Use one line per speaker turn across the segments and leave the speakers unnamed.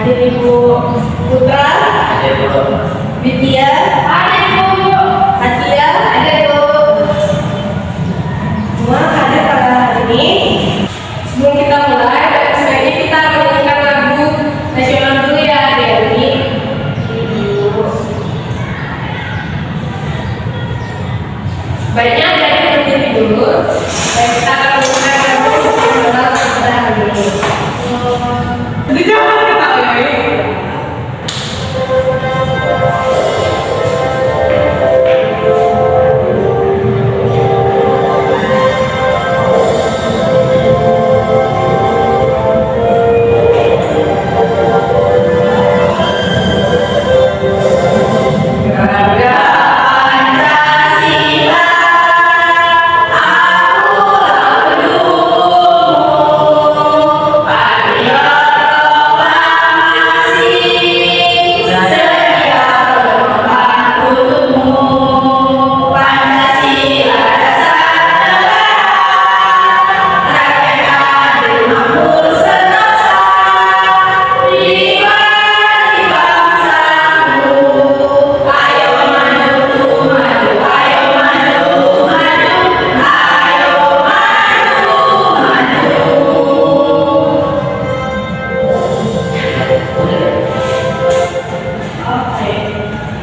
Hadir Ibu Putra,
Hadir Bu.
Widya,
Hadir Bu.
Hatia,
Hadir Bu.
semua hadir pada hari ini.
Sebelum kita mulai, sebaiknya kita menyanyikan lagu nasional dulu ya, Dewi. Baiknya dari berdiri dulu, dan kita akan mulai lagu nasional pada hari ini. Jadi jangan ketawa ya.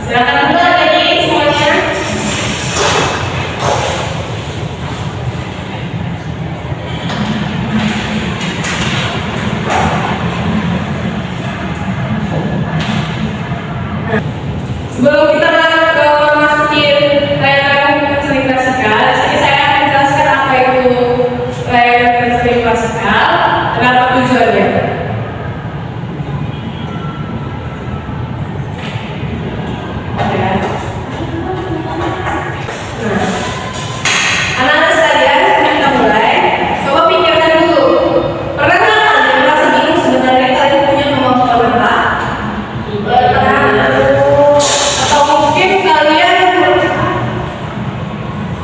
Silakan mulai jadi semuanya. Sebelum kita memasuki layanan konseling klasikal, saya akan menjelaskan apa itu layanan konseling klasikal dan apa tujuannya. Anak-anak sekalian, sebelum kita mulai, coba pikirkan dulu. Pernah nggak kalian merasa bingung sebenarnya kalian punya kemampuan apa? Pernah. Atau mungkin kalian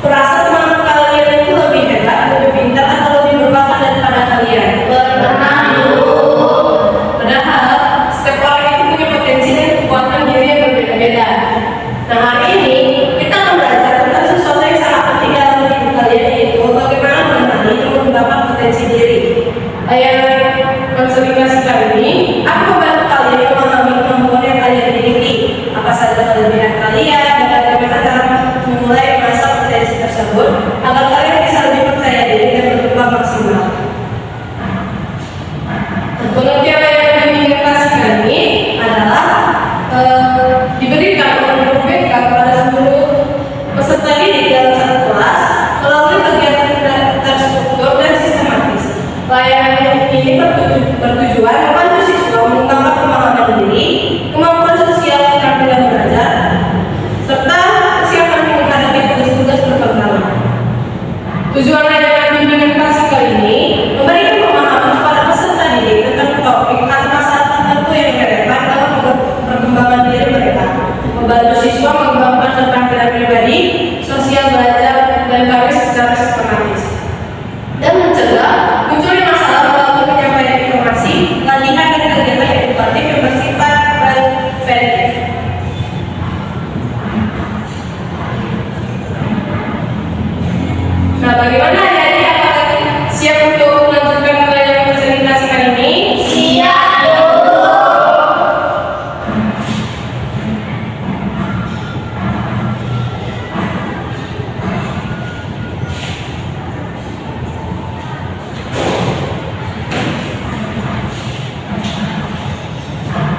merasa teman kalian itu lebih hebat, lebih pintar, atau lebih berbakat daripada kalian? Pernah. Padahal setiap orang itu punya potensi dan kekuatan diri yang berbeda-beda. Nah, hari ini kita akan belajar tentang sesuatu yang sangat penting dalam hidup kalian, yaitu bagaimana mengenali dan mengembangkan potensi diri. Layanan konseling klasikal ini akan membantu kalian memahami kemampuan yang kalian miliki, apa saja kelebihan kalian, dan bagaimana cara memulai mengasah potensi tersebut agar kalian bisa lebih percaya diri dan berkembang maksimal. Pengertian layanan bimbingan klasikal ini adalah diberikan oleh guru BK kepada seluruh peserta didik dalam satu kelas melalui kegiatan terstruktur dan sistematis. Layanan ini bertujuan membantu siswa mengembangkan pemahaman diri, kemampuan sosial, keterampilan belajar, serta kesiapan menghadapi tugas-tugas berkembang. Tujuan layanan bimbingan klasikal ini memberikan pemahaman kepada peserta didik tentang topik atau masalah tertentu yang relevan dalam perkembangan diri mereka, membantu siswa mengembangkan keterampilan pribadi, sosial belajar, dan karir secara sistematis, dan mencegah munculnya masalah melalui penyampaian informasi, latihan, dan kegiatan edukatif yang bersifat preventif. Nah, bagaimana adik-adik, apakah siap untuk melanjutkan layanan konseling klasikal ini? Siap.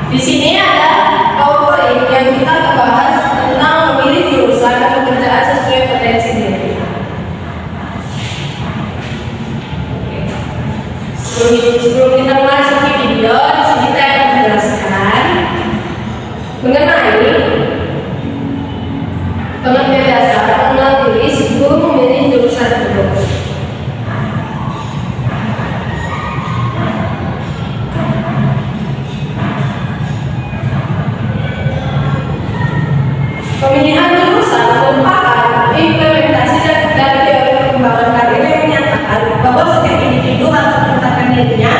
Di sini ada PowerPoint yang kita bahas tentang memilih jurusan dan pekerjaan sesuai potensi diri. Sebelum kita memasuki video, di sini saya akan menjelaskan mengenai pengertian dasar mengenal diri sebelum memilih jurusan tersebut. Pemilihan jurusan merupakan implementasi dari teori perkembangan karir yang menyatakan bahwa setiap individu harus menetapkan dirinya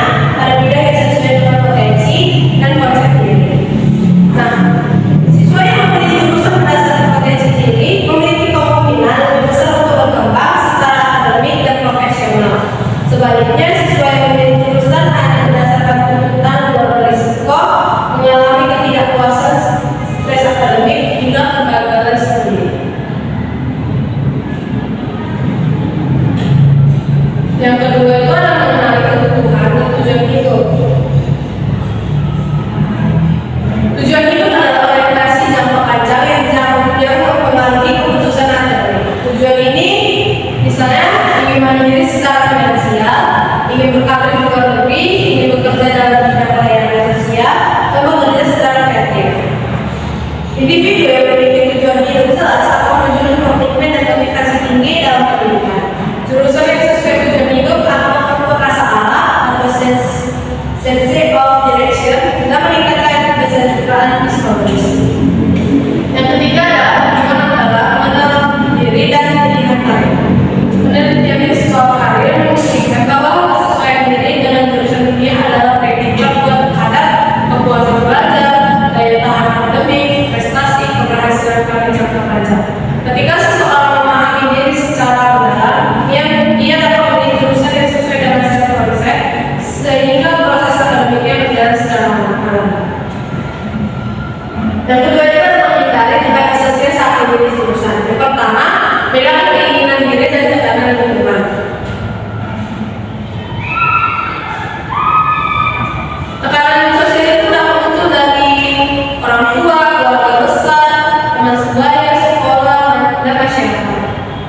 orang tua, keluarga besar, teman sebaya, sekolah, dan masyarakat.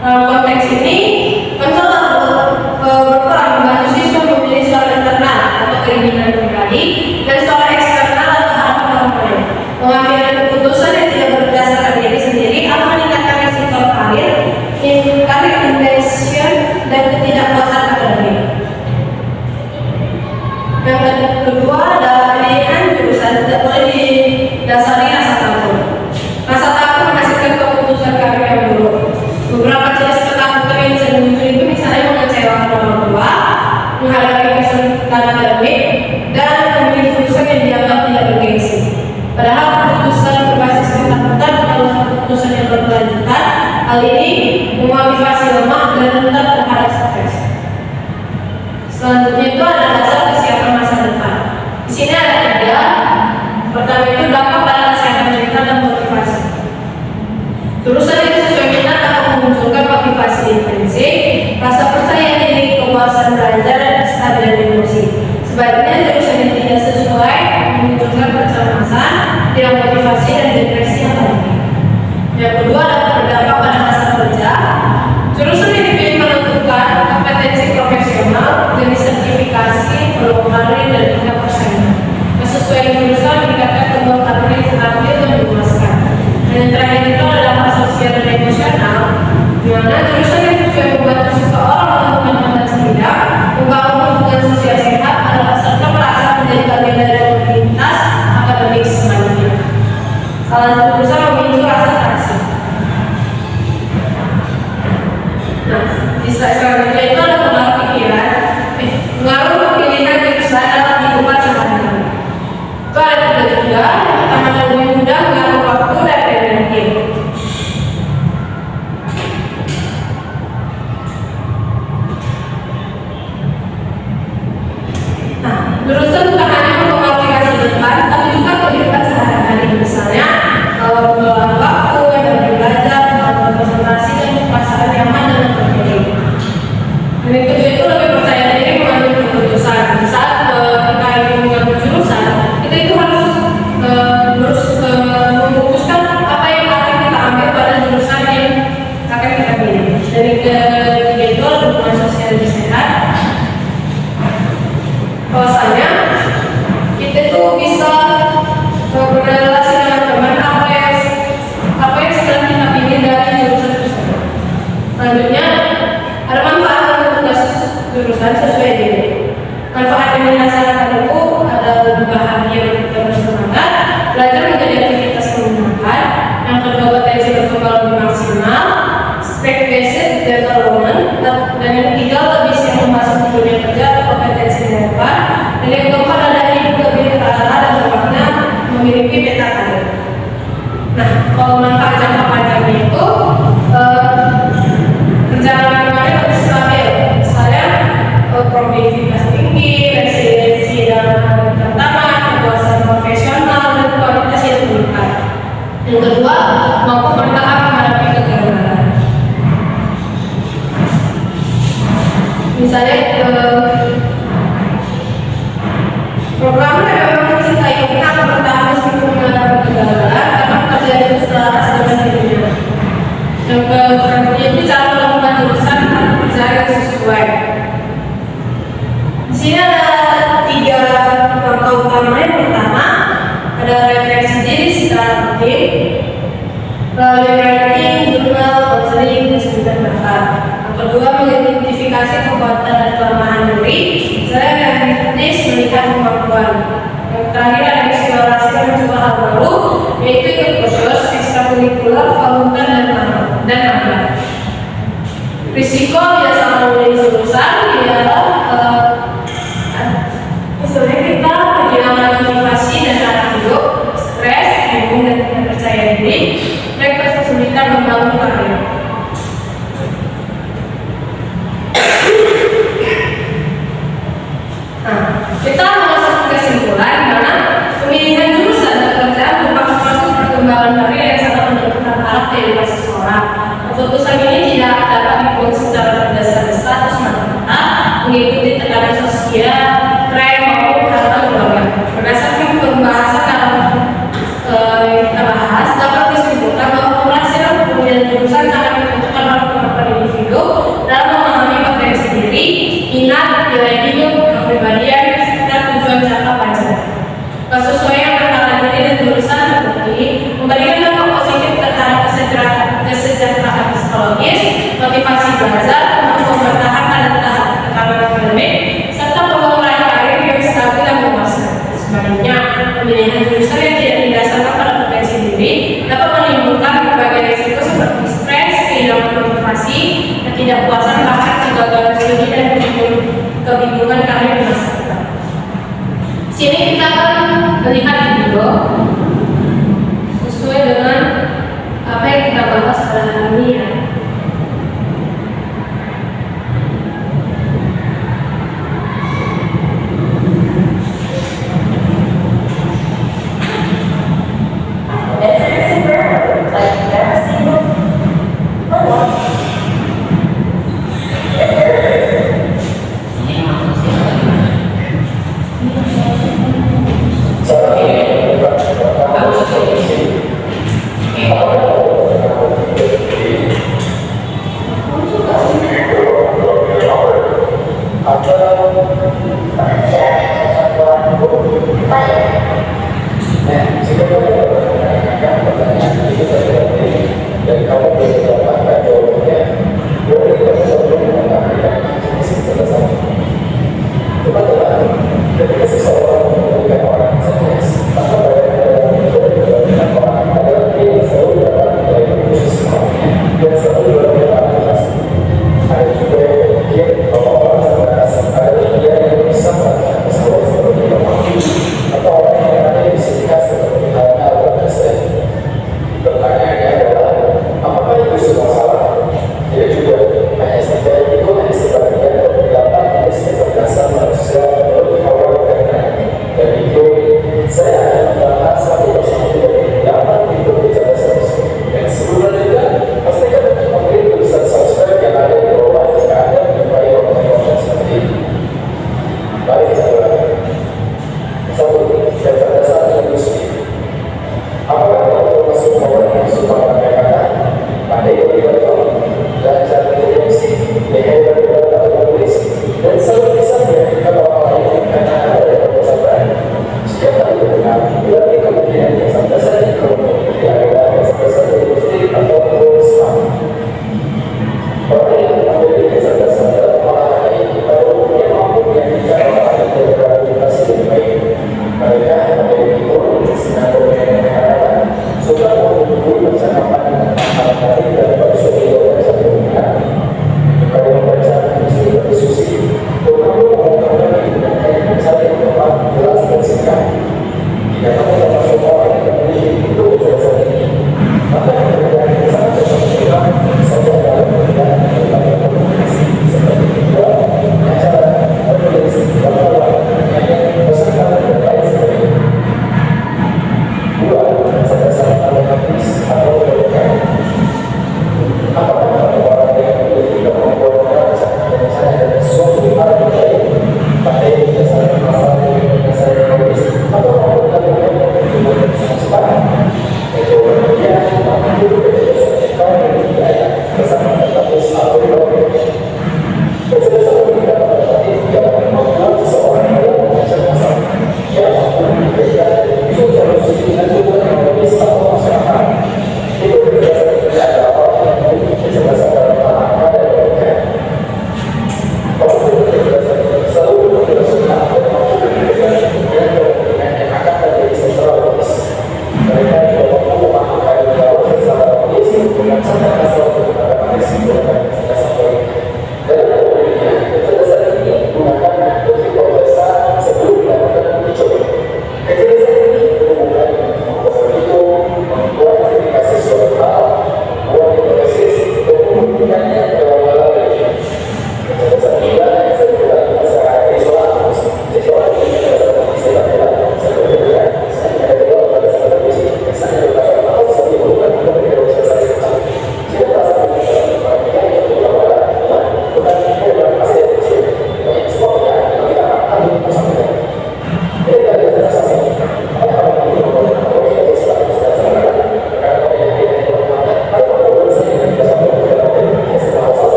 Dalam konteks ini, konselor berperan membantu siswa memilih suara internal atau keinginan pribadi dan suara eksternal atau harapan orang lain. Mengambil keputusan yang tidak berdasarkan diri sendiri akan meningkatkan risiko karir intention, dan ketidakpuasan akademik. Yang kedua adalah pilihan jurusan tidak boleh didasari rasa takut. Rasa takut menghasilkan keputusan karir yang buruk. Beberapa jenis ketakutan yang bisa muncul itu misalnya mengecewakan orang tua, menghadapi kesulitan akademik, dan memilih jurusan yang dianggap tidak bergengsi. Padahal keputusan berbasis ketakutan adalah keputusan yang berkelanjutan. Hal ini memotivasi lemah dan rentan terhadap stres. Selanjutnya itu ada dasar kesiapan masa depan. Di sini ada 3. Pertama itu dampak pada kesehatan mental dan motivasi. Jurusan yang sesuai minat akan memunculkan motivasi intrinsik, rasa percaya diri, kepuasan belajar, dan kestabilan emosi. Sebaliknya jurusan yang tidak sesuai memunculkan kecemasan, tidak motivasi, dan depresi yang tinggi. Yang kedua adalah berdampak pada masa kerja. Jurusan yang dipilih menentukan kompetensi profesional, jenis sertifikasi, peluang karir, dan tingkat persaingan. Kesesuaian jurusan meningkatkan peluang karir yang stabil dan memuaskan. Dan yang terakhir itu adalah dampak sosial dan emosional, di mana jurusan yang sesuai membantu seseorang melakukan kompetensi bidang, membangun hubungan sosial sehat, adalah serta merasa menjadi bagian dari komunitas akademik selanjutnya. Salah satu jurusan memiliki rasa terasa. Nah, di slide selanjutnya itu ada pengaruh pikiran. Pengaruh pilihan jurusan dalam kehidupan sehari-hari. Itu ada 3 juga. Yang pertama lebih mudah mengatur waktu dan energi. Nah, jurusan bukan hanya mempengaruhi masa depan, tapi juga kehidupan sehari-hari. Misalnya, pengelolaan waktu, energi belajar, konsentrasi, dan perasaan nyaman dan terpilih. Dan yang kedua itu lebih percaya diri mengambil keputusan. Saat kita ingin mengambil jurusan, kita itu harus memutuskan apa yang akan kita ambil pada jurusan yang akan kita pilih. Dan yang ketiga itu hubungan sosial lebih sehat. Bahwasanya kita tuh bisa berrelasi dengan teman apa yang sedang kita pilih dari jurusan tersebut. Selanjutnya ada manfaat untuk jurusan sesuai diri. Manfaat yang dirasakan itu ada lebih bahagia, kita bersemangat, belajar menjadi aktivitas menyenangkan. Yang kedua, potensi berkembang lebih maksimal, spek-based development, dan yang ketiga lebih siap masuk ke dunia kerja atau kompetensi relevan. Dan yang keempat ada hidup lebih terarah dan bermakna, memiliki peta karir. Nah, kalau manfaat jangka panjangnya itu perjalanan kemarin lebih stabil. Misalnya produktivitas tinggi, resiliensi dalam tantangan, kepuasan profesional, dan kualitas yang meningkat. Yang kedua, mampu bertahan menghadapi kegagalan. Misalnya programmer yang memang mencintai kita akan bertahan meskipun menghadapi kegagalan karena pekerjaan itu selaras dengan dirinya. Yang selanjutnya itu cara melakukan jurusan atau pekerjaan yang sesuai. Di sini ada 3 langkah utama. Yang pertama ada refleksi diri secara rutin, lalu writing, jurnal, konseling, dan bakat. Yang kedua mengidentifikasi kekuatan dan kelemahan diri, misalnya kritis, melihat kemampuan. Yang terakhir ada eksplorasi dan mencoba hal baru, yaitu ikut kursus, ekstrakurikuler, volunteer, dan magang. Risiko biasa memilih jurusan ialah misalnya kita kehilangan motivasi dan arah hidup, stres, bingung, dan tidak percaya diri, dan kesulitan membangun karir. Nah, kita masuk ke kesimpulan di mana pemilihan jurusan dan pekerjaan merupakan proses perkembangan karir yang sangat menentukan arah kehidupan seseorang. Keputusan ini tidak dapat dibuat secara berdasar-dasar atau semata-mata mengikuti tekanan sosial, tren maupun hal keluarga. Berdasarkan pembahasan dalam belajar untuk mempertahankan tekanan akademik serta pengembangan karir yang stabil dan memuaskan. Sebaliknya, pemilihan jurusan yang tidak didasarkan pada potensi diri dapat menimbulkan berbagai risiko seperti stres, kehilangan motivasi, ketidakpuasan, bahkan kegagalan studi dan kebingungan karir di masa depan. Sini kita akan melihat video sesuai dengan apa yang kita bahas pada hari ini ya.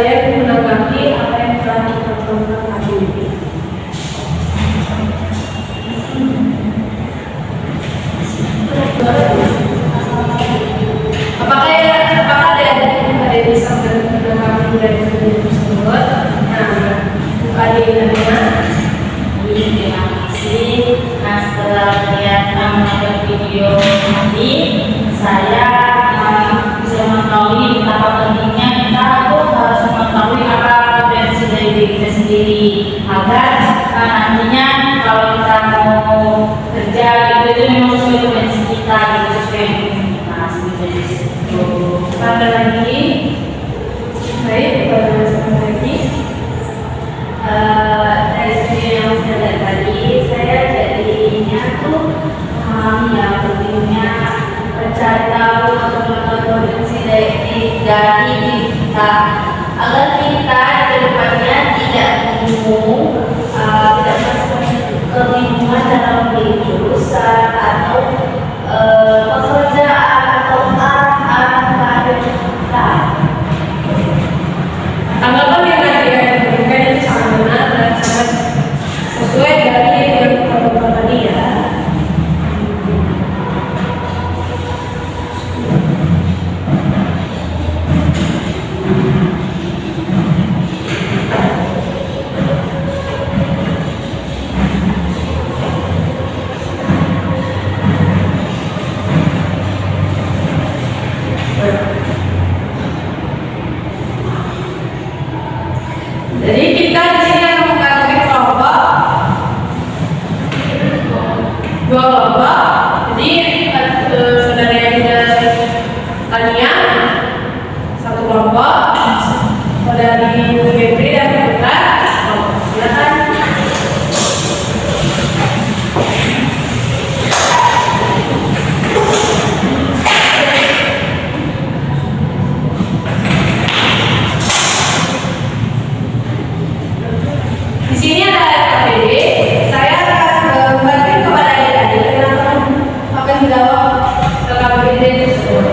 saya menanggapi apa yang telah kita tonton hari ini. Apakah ada yang bisa menanggapi dari video tersebut? Nah, buka dinamnya.
Terima kasih. Nah, setelah melihat menonton video ini, saya bisa mengetahui betapa pentingnya kita harus mengetahui apa potensi dari diri kita sendiri agar nantinya kalau kita mau kerja itu memang sesuai potensi kita, sesuai dengan kita seperti
Ada lagi? Baik, pada sama lagi.
dari video yang saya lihat tadi, saya jadinya tuh memahami ya pentingnya mencari tahu atau mengetahui potensi dari diri kita agar kita ke depannya tidak bingung, tidak masuk kebingungan dalam memilih jurusan atau pekerjaan atau arah-arah karir kita.
Tanggapan yang tadi yang diberikan itu sangat benar dan sangat sesuai dari yang kita tonton tadi ya. Jadi kita di sini akan mengkategori kelompok dua kelompok. Jadi saudara yang Tania satu kelompok, saudari Febri dan Putra kelompok. Silakan. Di sini ada KPD. Saya akan membantu kepada adik-adik dan akan menjawab KPD tersebut.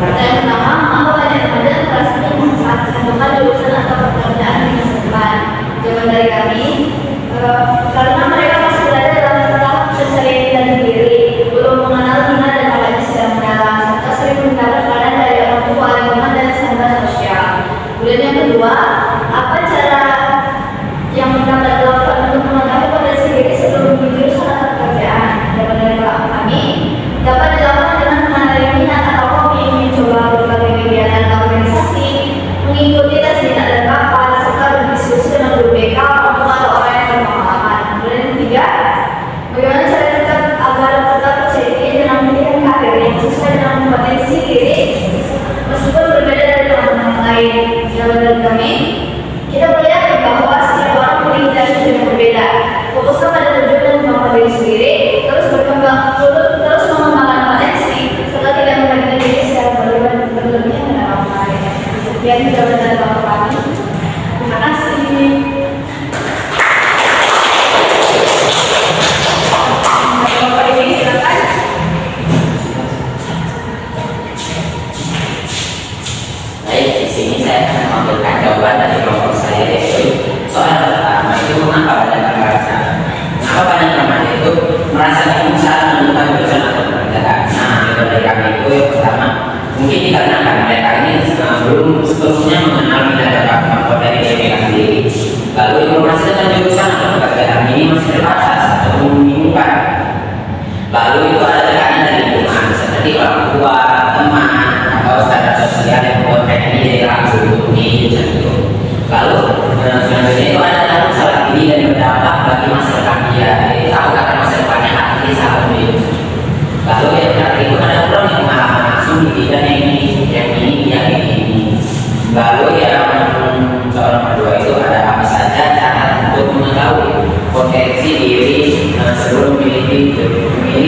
Pertanyaan pertama, mengapa banyak remaja yang merasa bingung saat menentukan jurusan atau pekerjaan di masa depan? Jawaban dari kami, karena mereka masih berada dalam tahap pencarian jati diri, belum mengenal minat dan bakat secara mendalam, serta sering mendapat tekanan dari orang tua, lingkungan, dan standar sosial. Kemudian yang kedua, apa cara yang dapat dilakukan untuk mengetahui potensi diri sebelum memilih jurusan atau pekerjaan? Jawaban dari kami, dapat dilakukan dengan mengenali minat atau hobi, mencoba berbagai kegiatan organisasi, mengikuti tes minat dan bakat, serta berdiskusi dengan guru BK, orang tua, atau orang yang berpengalaman. Kemudian yang ketiga, bagaimana cara kita agar tetap percaya diri dalam memilih karir yang sesuai dengan potensi diri meskipun berbeda dari teman-teman yang lain? Jawaban dari kami, kita melihat bahwa setiap orang memiliki jalan yang berbeda. Fokuslah pada tujuan dan kemampuan diri sendiri, terus terus mengembangkan potensi, serta tidak membandingkan diri secara berlebihan dengan orang lain. Sekian jawaban dari Bapak kami. Terima kasih.
Bapak ini silakan.
Baik, di sini saya akan memberikan jawaban dari kelompok saya, yaitu soal pertama itu mengapa banyak remaja itu merasa bingung saat menentukan jurusan atau pekerjaan. Nah, itu dari kami itu yang pertama mungkin dikarenakan mereka ini belum sepenuhnya mengenal minat dan kemampuan dari diri mereka sendiri. Lalu informasi tentang jurusan atau pekerjaan ini masih terbatas atau membingungkan. Lalu itu ada tekanan dari lingkungan seperti orang tua, teman, atau standar sosial yang membuat mereka ini jadi ragu untuk memilih jurusan itu. Lalu selanjutnya itu ada takut salah pilih dan berdampak bagi masa depan dia. Jadi takut akan masa depannya hati saat memilih jurusan. Lalu yang terakhir itu ada orang yang pengalaman langsung di bidang yang ini. Lalu yang soal nomor 2 itu ada apa saja cara untuk mengetahui potensi diri sebelum memilih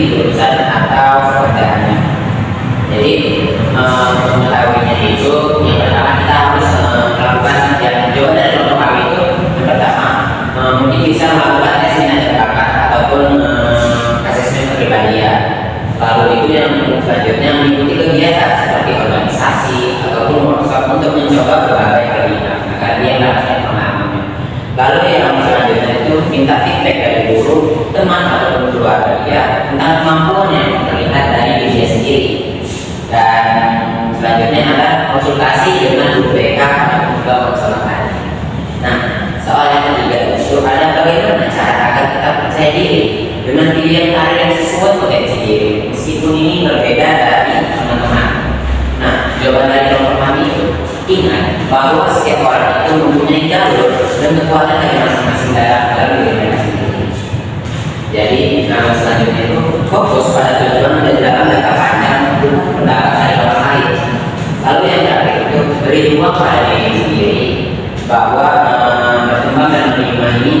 jurusan atau pekerjaannya. Jadi mengetahuinya itu yang pertama kita harus melakukan yang coba dari kelompok kami itu yang pertama mungkin bisa melakukan tes minat dan bakat ataupun asesmen kepribadian. Lalu itu yang selanjutnya mengikuti kegiatan seperti organisasi ataupun workshop untuk mencoba berbagai kegiatan agar dia mendapatkan pengalamannya. Lalu yang selanjutnya itu minta feedback dari guru, teman ataupun keluarga dia tentang kemampuan yang terlihat dari dirinya sendiri. Dan selanjutnya ada konsultasi dengan guru BK ataupun juga konselor tadi. Nah, soal yang ketiga itu ada bagaimana cara agar kita percaya diri dengan pilihan karir yang sesuai potensi diri meskipun ini berbeda dari teman-teman. Nah, jawaban dari kelompok kami itu ingat bahwa setiap orang itu mempunyai jalur dan kekuatan dari masing-masing dalam diri mereka sendiri. Jadi selanjutnya itu fokus pada tujuan dan dalam jangka panjang untuk pendapat dari orang lain. Lalu yang terakhir itu beri ruang pada diri sendiri bahwa berkembang dan menerima ini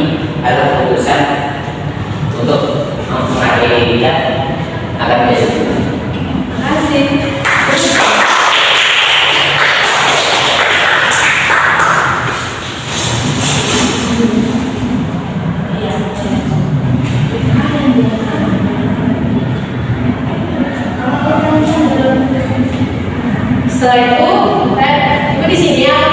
adalah keputusan untuk mengakhiri dia akan menjadi.
Terima kasih. Setelah itu, di sini ya.